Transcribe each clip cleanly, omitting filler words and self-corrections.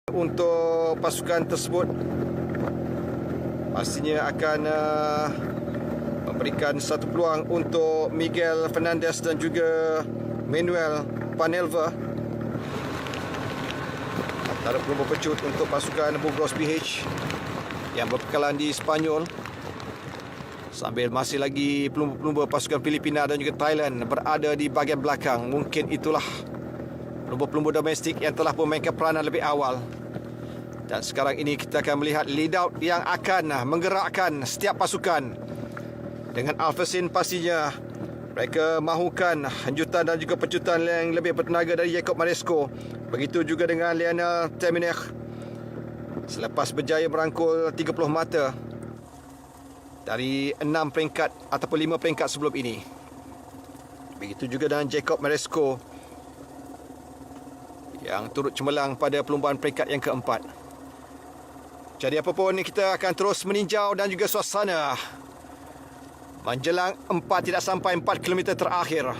untuk pasukan tersebut pastinya akan memberikan satu peluang untuk Miguel Fernandez dan juga Manuel Panelva, antara pelumba pecut untuk pasukan Bugros BH yang berpekalan di Sepanyol. Sambil masih lagi pelumba-pelumba pasukan Filipina dan juga Thailand berada di bahagian belakang. Mungkin itulah pelumba-pelumba domestik yang telah memainkan peranan lebih awal. Dan sekarang ini kita akan melihat lead out yang akan menggerakkan setiap pasukan. Dengan Alpecin pastinya mereka mahukan hanjutan dan juga pecutan yang lebih bertenaga dari Jacob Maresco. Begitu juga dengan Lionel Temenech selepas berjaya merangkul 30 mata dari 6 peringkat ataupun 5 peringkat sebelum ini. Begitu juga dengan Jacob Maresco yang turut cemerlang pada perlumbaan peringkat yang keempat. Jadi apapun, kita akan terus meninjau dan juga suasana menjelang 4 km terakhir.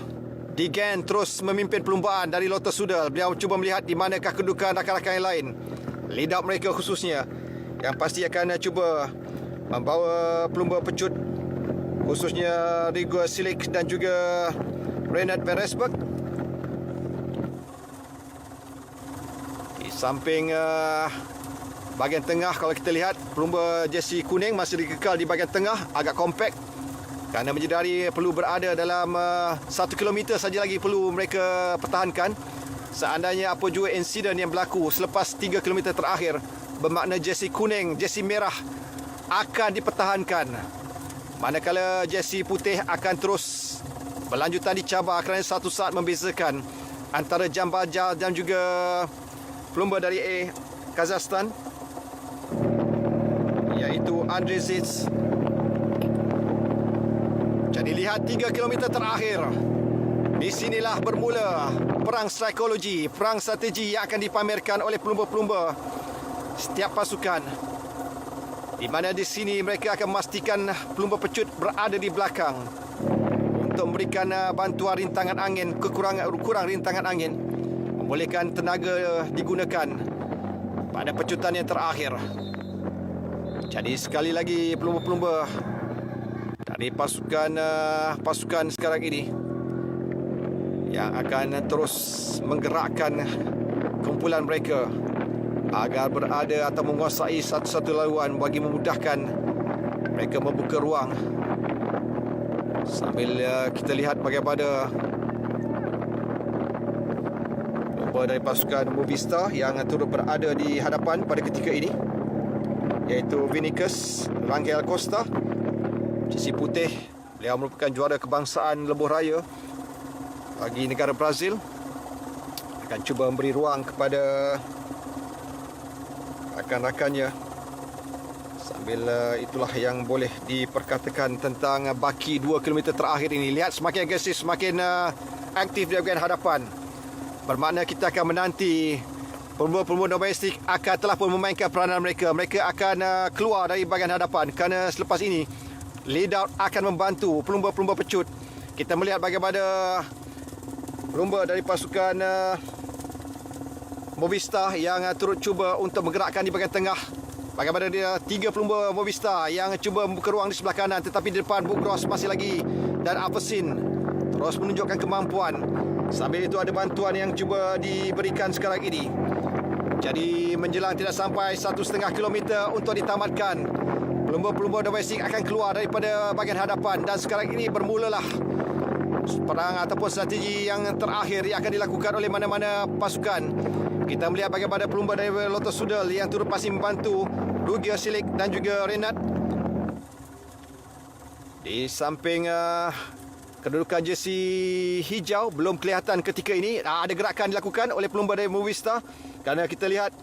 Deegan terus memimpin perlumbaan dari Lotus Sudal. Beliau cuba melihat di manakah kedudukan rakan-rakan yang lain. Lead up mereka khususnya yang pasti akan cuba membawa pelumba pecut khususnya Rigo Silik dan juga Renat Peresberg. Di samping bahagian tengah, kalau kita lihat pelumba jersey kuning masih dikekal di bahagian tengah, agak kompak kerana menyedari perlu berada dalam 1 km saja lagi perlu mereka pertahankan. Seandainya apa jua insiden yang berlaku selepas 3 km terakhir, bermakna jersey kuning, jersey merah akan dipertahankan, manakala jersey putih akan terus berlanjutan dicabar kerana satu saat membezakan antara Jambajal dan juga pelumba dari Kazakhstan, iaitu Andrei Zitz. Jadi lihat 3 km terakhir. Di sinilah bermula perang psikologi, perang strategi yang akan dipamerkan oleh pelumba-pelumba setiap pasukan. Di mana di sini mereka akan memastikan pelumba pecut berada di belakang untuk memberikan bantuan rintangan angin, kurang rintangan angin, membolehkan tenaga digunakan pada pecutan yang terakhir. Jadi sekali lagi pelumba-pelumba dari pasukan sekarang ini yang akan terus menggerakkan kumpulan mereka agar berada atau menguasai satu-satu laluan bagi memudahkan mereka membuka ruang. Sambil kita lihat bagaimana pelumba dari pasukan Movistar yang turut berada di hadapan pada ketika ini, iaitu Vinícius Rangel Costa, jersey putih. Beliau merupakan juara kebangsaan lebuh raya bagi negara Brazil. Akan cuba memberi ruang kepada rakan-rakannya. Sambil itulah yang boleh diperkatakan tentang baki 2 km terakhir ini. Lihat semakin agresif, semakin aktif di bahagian hadapan. Bermakna kita akan menanti pelumba-pelumba domestik akan telah pun memainkan peranan mereka. Mereka akan keluar dari bahagian hadapan kerana selepas ini lead out akan membantu pelumba-pelumba pecut. Kita melihat bagaimana pelumba dari pasukan Movistar yang turut cuba untuk menggerakkan di bahagian tengah. Bagaimana dia 3 pelumba Movistar yang cuba membuka ruang di sebelah kanan, tetapi di depan Bugros masih lagi dan Alpecin terus menunjukkan kemampuan. Sambil itu ada bantuan yang cuba diberikan sekarang ini. Jadi menjelang tidak sampai 1,5 km untuk ditamatkan, pelumba-pelumba domestik akan keluar daripada bahagian hadapan dan sekarang ini bermulalah perang ataupun strategi yang terakhir yang akan dilakukan oleh mana-mana pasukan. Kita melihat bagaimana pelumba dari Lotus Sudal yang turut pasti membantu Rugia Silik dan juga Renat. Di samping kedudukan jersey hijau belum kelihatan ketika ini. Ada gerakan dilakukan oleh pelumba dari Movistar kerana kita lihat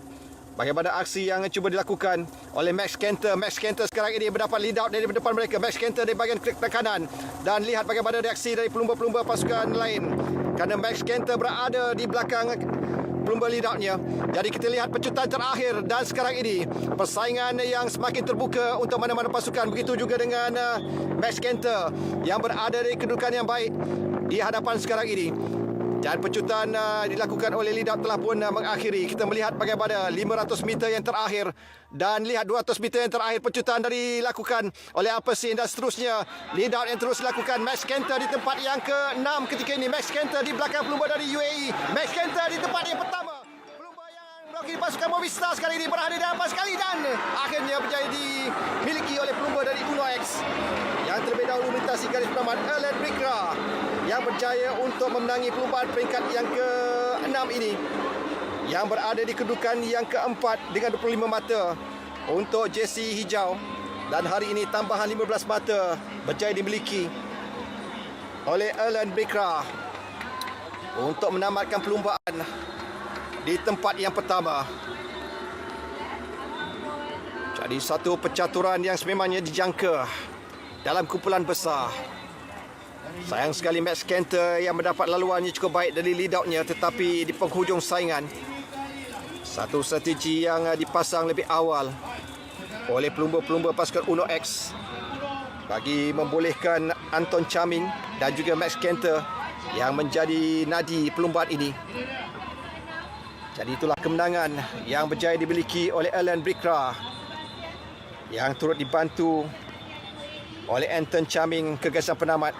bagaimana aksi yang cuba dilakukan oleh Max Kenter. Max Kenter sekarang ini mendapat lead out dari depan mereka. Max Kenter di bahagian kanan. Dan lihat bagaimana reaksi dari pelumba-pelumba pasukan lain, kerana Max Kenter berada di belakang pelumba lead outnya. Jadi kita lihat pecutan terakhir dan sekarang ini persaingan yang semakin terbuka untuk mana-mana pasukan. Begitu juga dengan Max Kenter yang berada di kedudukan yang baik di hadapan sekarang ini. Dan pecutan dilakukan oleh lead up telah pun mengakhiri. Kita melihat bagaimana 500 meter yang terakhir dan lihat 200 meter yang terakhir pecutan dilakukan oleh Alpecin dan seterusnya. Lead out yang terus dilakukan Max Kenter di tempat yang ke-6 ketika ini. Max Kenter di belakang pelumba dari UAE. Max Kenter di tempat yang pertama. Pelumba yang berwakili pasukan Movistar sekali ini berada di hadapan sekali dan akhirnya berjaya dimiliki oleh pelumba dari Uno X. Yang terlebih dahulu melintasi garis penamat Alan Brikra yang berjaya untuk memenangi perlumbaan peringkat yang ke-6 ini, yang berada di kedudukan yang ke-4 dengan 25 mata untuk jersey hijau. Dan hari ini tambahan 15 mata berjaya dimiliki oleh Alan Brikra untuk menamatkan perlumbaan di tempat yang pertama. Jadi satu pencaturan yang sememangnya dijangka dalam kumpulan besar. Sayang sekali Max Kenter yang mendapat laluannya cukup baik dari lead out-nya, tetapi di penghujung saingan satu strategi yang dipasang lebih awal oleh pelumba-pelumba pasukan Uno X bagi membolehkan Anton Chaming dan juga Max Kenter yang menjadi nadi perlumbaan ini. Jadi itulah kemenangan yang berjaya dimiliki oleh Alan Brikra yang turut dibantu oleh Anton Chaming, kegagasan penamat.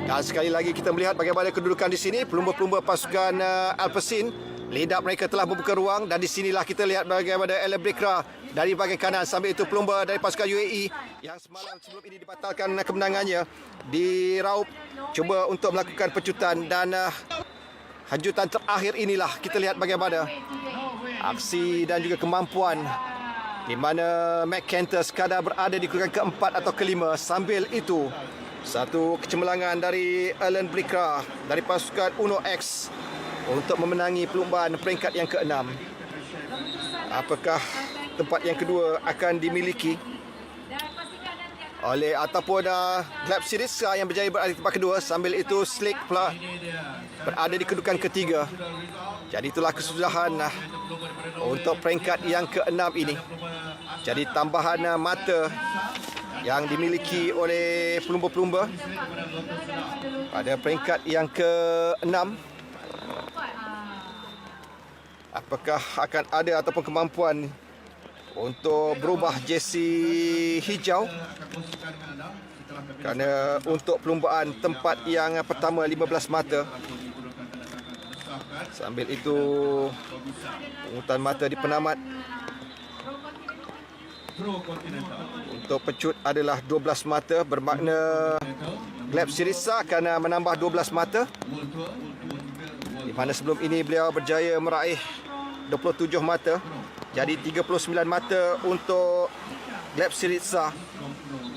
Dan sekali lagi kita melihat bagaimana kedudukan di sini. Pelumba-pelumba pasukan Alpecin, lead up mereka telah membuka ruang. Dan di sinilah kita lihat bagaimana Alan Brikra dari bahagian kanan. Sambil itu pelumba dari pasukan UAE yang semalam sebelum ini dibatalkan kemenangannya di Raup, cuba untuk melakukan pecutan. Dan hanjutan terakhir inilah kita lihat bagaimana aksi dan juga kemampuan di mana Max Kenter sekadar berada di kedudukan keempat atau kelima. Sambil itu satu kecemerlangan dari Alan Brikra dari pasukan Uno X untuk memenangi perlumbaan peringkat yang ke-6. Apakah tempat yang kedua akan dimiliki oleh ataupun Gleb Syriza yang berjaya berada di tempat kedua. Sambil itu Slick pula berada di kedudukan ketiga. Jadi itulah kesudahan untuk peringkat yang ke-6 ini. Jadi tambahan mata yang dimiliki oleh pelumba-pelumba pada peringkat yang ke-6. Apakah akan ada ataupun kemampuan untuk berubah jersey hijau? Kerana untuk perlumbaan tempat yang pertama 15 mata. Sambil itu pungutan mata di penamat. Untuk pecut adalah 12 mata, bermakna Gleb Syriza akan menambah 12 mata. Di mana sebelum ini beliau berjaya meraih 27 mata. Jadi 39 mata untuk Gleb Syriza.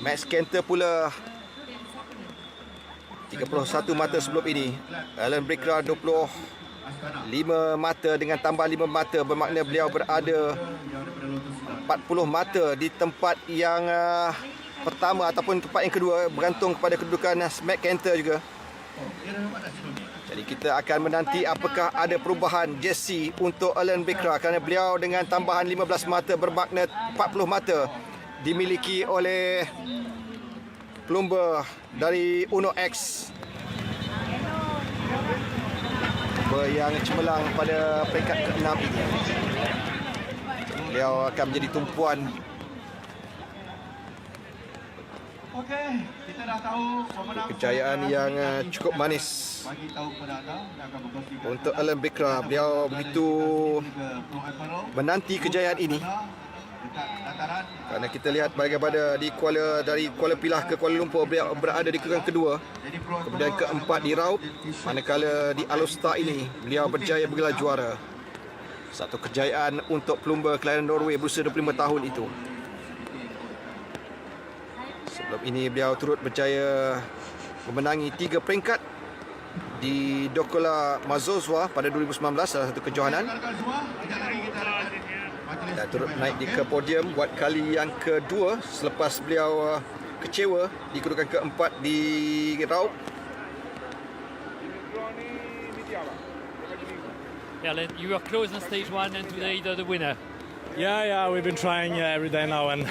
Max Kenter pula 31 mata sebelum ini. Alan Brikra 25 mata dengan tambah 5 mata, bermakna beliau berada 40 mata di tempat yang pertama ataupun tempat yang kedua, bergantung kepada kedudukan Max Kenter juga. Jadi kita akan menanti apakah ada perubahan jersey untuk Alan Brikra, kerana beliau dengan tambahan 15 mata bermakna 40 mata dimiliki oleh pelumba dari Uno X yang cemerlang pada peringkat ke-6 ini. Beliau akan menjadi tumpuan. Kita dah tahu kejayaan yang cukup manis untuk Alan Brikra. Beliau begitu menanti kejayaan ini. Kerana kita lihat bagaimana dari Kuala Pilah ke Kuala Lumpur beliau berada di kedudukan kedua, kemudian keempat di Raup, manakala di Alostar ini beliau berjaya bergelar juara. Satu kejayaan untuk pelumba kelahiran Norway berusia 25 tahun itu. Sebelum ini beliau turut berjaya memenangi 3 peringkat di Dokola Mazozwa pada 2019, salah satu kejohanan. Dan turut naik ke podium buat kali yang kedua selepas beliau kecewa di kedudukan keempat di Raup. Yeah, you were close in stage 1 and today the winner. Yeah, we've been trying every day now, and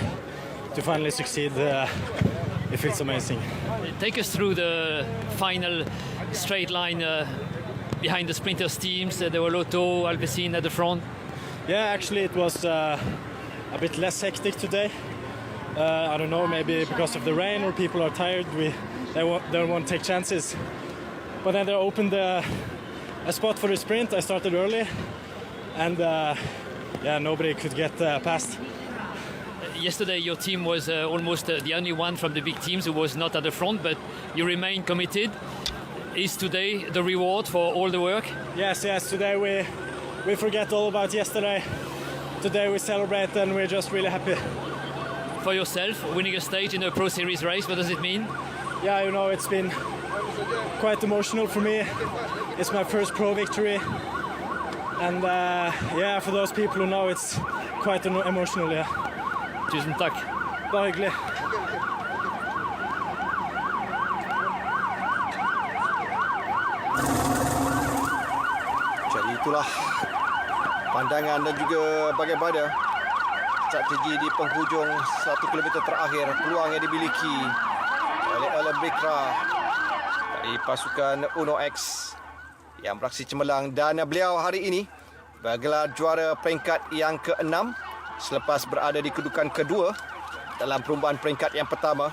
to finally succeed, it feels amazing. Take us through the final straight line behind the sprinters teams. There were Lotto, Alpecin at the front. Yeah, actually it was a bit less hectic today. I don't know, maybe because of the rain or people are tired. They don't want to take chances. But then they opened a spot for the sprint. I started early, and nobody could get past. Yesterday your team was almost the only one from the big teams who was not at the front, but you remain committed. Is today the reward for all the work? Yes. Today we forget all about yesterday. Today we celebrate, and we're just really happy. For yourself, winning a stage in a Pro Series race, what does it mean? Yeah, you know, it's been quite emotional for me. It's my first pro victory, and for those people who know, it's quite emotional. Yeah. Tusen takk. Bare hyggelig. Jadi itulah pandangan dan juga bagaimana strategi di penghujung 1 kilometer terakhir, peluang yang dimiliki oleh Alain Becra dari pasukan Uno X yang beraksi cemerlang, dan beliau hari ini bergelar juara peringkat yang ke-6 selepas berada di kedudukan kedua dalam perlumbaan peringkat yang pertama.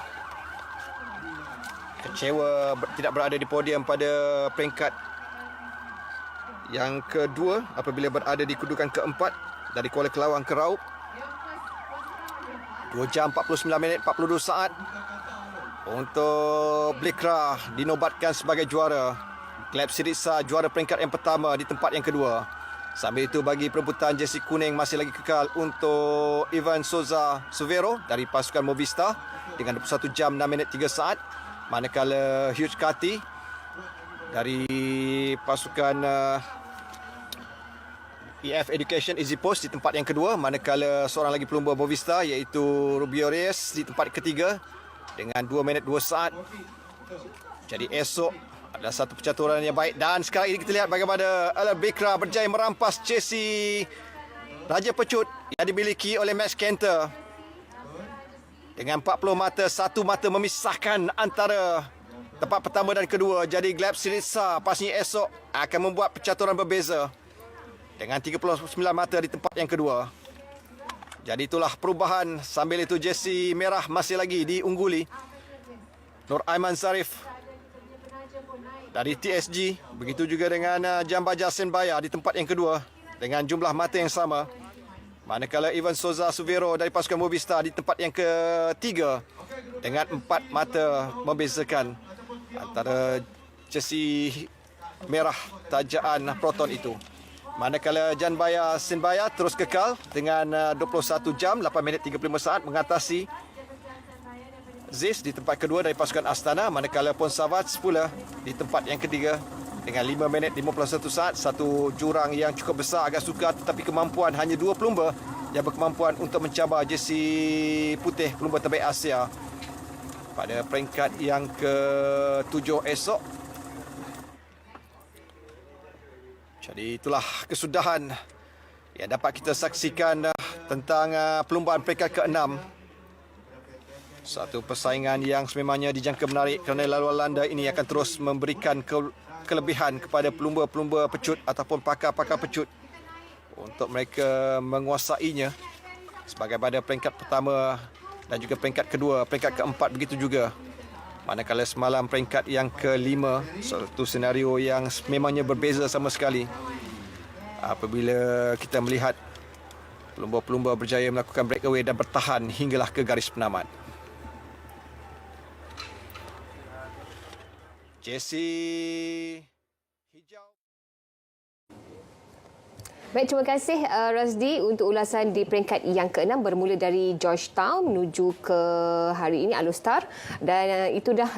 Kecewa tidak berada di podium pada peringkat yang kedua apabila berada di kedudukan keempat dari Kuala Kelawang ke Raup. 2 jam 49 minit 42 saat untuk Becra dinobatkan sebagai juara. Gleb Syriza juara peringkat yang pertama di tempat yang kedua. Sambil itu bagi perebutan jersey kuning masih lagi kekal untuk Ivan Souza Suvero dari pasukan Movistar dengan 21 jam 6 minit 3 saat. Manakala Hugh Carty dari pasukan EF Education Easy Post di tempat yang kedua. Manakala seorang lagi pelumba Movistar iaitu Rubio Reyes di tempat ketiga dengan 2 minit 2 saat. Jadi esok adalah satu percaturan yang baik, dan sekarang ini kita lihat bagaimana Alain Becra berjaya merampas jersey Raja Pecut yang dimiliki oleh Max Kenter. Dengan 40 mata, 1 mata memisahkan antara tempat pertama dan kedua. Jadi Gleb Syriza pastinya esok akan membuat percaturan berbeza dengan 39 mata di tempat yang kedua. Jadi itulah perubahan. Sambil itu jersey merah masih lagi diungguli Nur Aiman Zarif dari TSG. Begitu juga dengan Jambaja Senbaya di tempat yang kedua dengan jumlah mata yang sama. Manakala Ivan Souza Suvero dari pasukan Movistar di tempat yang ketiga dengan 4 mata membezakan antara jersey merah tajaan Proton itu. Manakala Janbaya Senbaya terus kekal dengan 21 jam 8 minit 35 saat mengatasi Ziz di tempat kedua dari pasukan Astana. Manakala Ponsavac pula di tempat yang ketiga dengan 5 minit 51 saat. Satu jurang yang cukup besar, agak sukar, tetapi kemampuan hanya 2 pelumba yang berkemampuan untuk mencabar jersey putih pelumba terbaik Asia pada peringkat yang ke-7 esok. Jadi itulah kesudahan yang dapat kita saksikan tentang perlumbaan peringkat ke-6. Satu persaingan yang sememangnya dijangka menarik kerana laluan landa ini akan terus memberikan kelebihan kepada pelumba-pelumba pecut ataupun pakar-pakar pecut untuk mereka menguasainya sebagai pada peringkat pertama dan juga peringkat kedua, peringkat keempat begitu juga. Manakala semalam peringkat yang ke-5, satu senario yang memangnya berbeza sama sekali apabila kita melihat pelumba-pelumba berjaya melakukan breakaway dan bertahan hinggalah ke garis penamat. Jersey hijau. Baik, terima kasih Razdi untuk ulasan di peringkat yang ke-6 bermula dari Georgetown menuju ke hari ini Alostar, dan itu dah